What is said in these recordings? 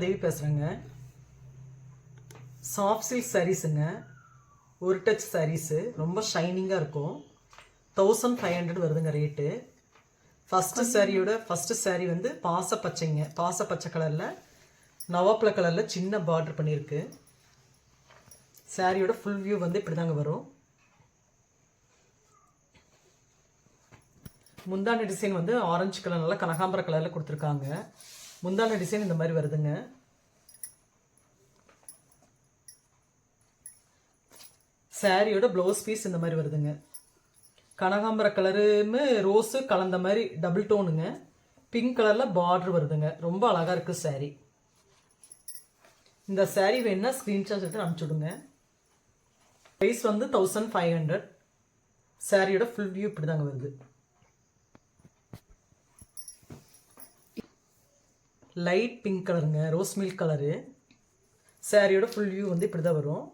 தேவி பேசுகிறேங்க. Soft silk சாரீஸுங்க. ஒரு டச் சாரீஸு ரொம்ப ஷைனிங்காக இருக்கும். 1500 வருதுங்க ரேட்டு. ஃபஸ்ட்டு சாரீ வந்து பாசப்பச்சைங்க. பாசப்பச்சை கலரில் நவாப்பழ கலரில் சின்ன பார்டர் பண்ணியிருக்கு. சாரியோட ஃபுல் வியூ வந்து இப்படி தாங்க வரும். முந்தான டிசைன் வந்து ஆரஞ்சு கலர் நல்லா கனகாம்பர கலரில் கொடுத்துருக்காங்க. முந்தான டிசைன் இந்த மாதிரி வருதுங்க. சாரியோட ப்ளவுஸ் பீஸ் இந்த மாதிரி வருதுங்க. கனகாம்பர கலருமே ரோஸு கலந்த மாதிரி டபுள் டோனுங்க. பிங்க் கலரில் பார்டர் வருதுங்க. ரொம்ப அழகாக இருக்குது சாரீ. இந்த சாரீ வேணுன்னா ஸ்க்ரீன்ஷாட் எடுத்து அனுப்பிச்சுடுங்க. ப்ரைஸ் வந்து 1500. சாரியோட ஃபுல் வியூ இப்படி தாங்க வருது. லைட் பிங்க் கலருங்க, ரோஸ் மில்க் கலரு. சாரியோட ஃபுல் வியூ வந்து இப்படி தான் வரும்.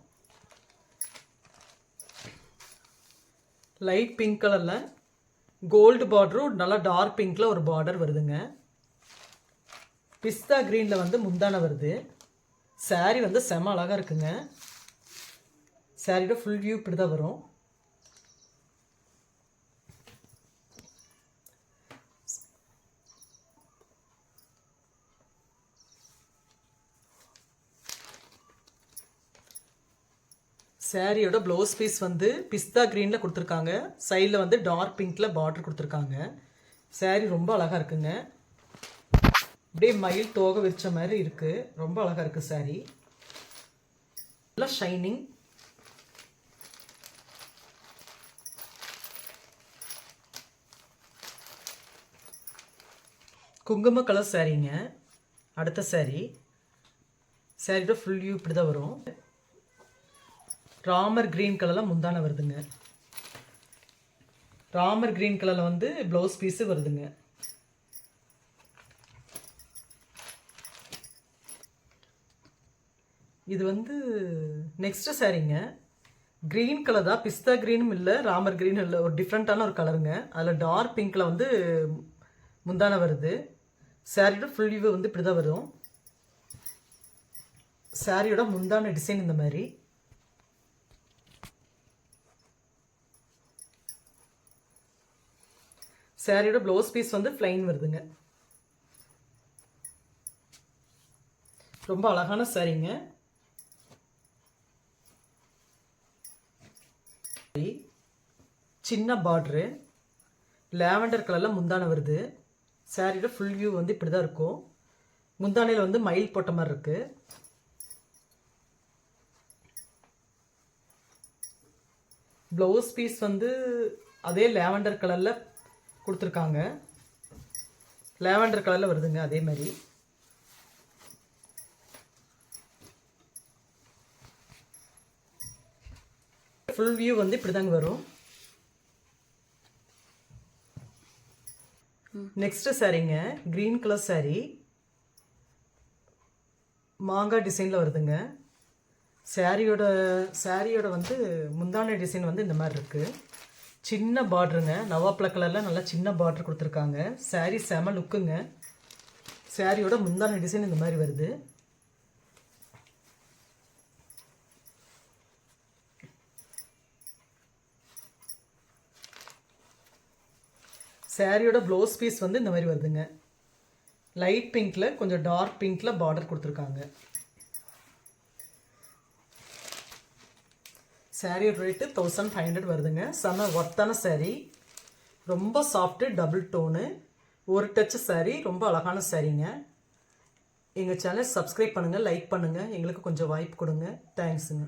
லைட் பிங்க் கலரில் கோல்டு பார்டரும் நல்லா டார்க் பிங்க்கில் ஒரு பார்டர் வருதுங்க. பிஸ்தா க்ரீனில் வந்து முந்தான வருது. சாரீ வந்து செம அழகாக இருக்குங்க. சாரியோட ஃபுல் வியூ இப்படி தான் வரும். சாரியோட ப்ளவுஸ் பீஸ் வந்து பிஸ்தா க்ரீனில் கொடுத்துருக்காங்க. சைடில் வந்து டார்க் பிங்க்கில் பார்டர் கொடுத்துருக்காங்க. சாரீ ரொம்ப அழகாக இருக்குங்க. அப்படியே மயில் தோகை விரிச்ச மாதிரி இருக்குது. ரொம்ப அழகாக இருக்குது சாரீ. நல்லா ஷைனிங். குங்கும கலர் சாரீங்க. அடுத்த சாரீ. சாரியோட ஃபுல் வியூ இப்படி தான் வரும். ராமர் கிரீன் கலரில் முந்தான வருதுங்க. ராமர் கிரீன் கலரில் வந்து ப்ளவுஸ் பீஸு வருதுங்க. இது வந்து நெக்ஸ்ட்டு சாரீங்க. க்ரீன் கலர் தான், பிஸ்தா க்ரீனும் இல்லை, ராமர் க்ரீனும் இல்லை, ஒரு டிஃப்ரெண்ட்டான ஒரு கலருங்க. அதில் டார்க் பிங்க்கில் வந்து முந்தான வருது. சாரியோட ஃபுல் வியூ வந்து இப்படி தான் வரும். சாரியோட முந்தான டிசைன் இந்த மாதிரி. சாரியோட ப்ளவுஸ் பீஸ் வந்து ப்ளைன் வருதுங்க. ரொம்ப அழகான சாரீங்க. சின்ன பார்டரு லாவெண்டர் கலரில் முந்தான வருது. சாரியோட ஃபுல் வியூ வந்து இப்படி தான் இருக்கும். முந்தானையில் வந்து மயில் போட்ட மாதிரி இருக்கு. ப்ளவுஸ் பீஸ் வந்து அதே லாவெண்டர் கலரில் கொடுத்துருக்காங்க. லாவெண்டர் கலரில் வருதுங்க அதே மாதிரி. ஃபுல் வியூ வந்து இப்படி தாங்க வரும். நெக்ஸ்ட் சாரீங்க. கிரீன் கலர் சாரீ மாங்காய் டிசைனில் வருதுங்க. சாரியோட வந்து முந்தான டிசைன் வந்து இந்த மாதிரி இருக்குது. சின்ன பார்டருங்க. நவாப்பழ கலரில் நல்லா சின்ன பார்டர் கொடுத்துருக்காங்க. சாரீ செம லுக்குங்க. சாரியோட முந்தான டிசைன் இந்த மாதிரி வருது. சாரியோட ப்ளவுஸ் பீஸ் வந்து இந்த மாதிரி வருதுங்க. லைட் பிங்க்கில் கொஞ்சம் டார்க் பிங்க்கில் பார்டர் கொடுத்துருக்காங்க. சாரியோட ரேட்டு 1500 வருதுங்க. செம ஒர்த்தான சாரீ. ரொம்ப சாஃப்ட்டு டபுள் டோனு. ஒரு டச் சாரீ. ரொம்ப அழகான சாரீங்க. எங்கள் சேனல் சப்ஸ்கிரைப் பண்ணுங்கள், லைக் பண்ணுங்கள். எங்களுக்கு கொஞ்சம் வாய்ப்பு கொடுங்க. தேங்க்ஸுங்க.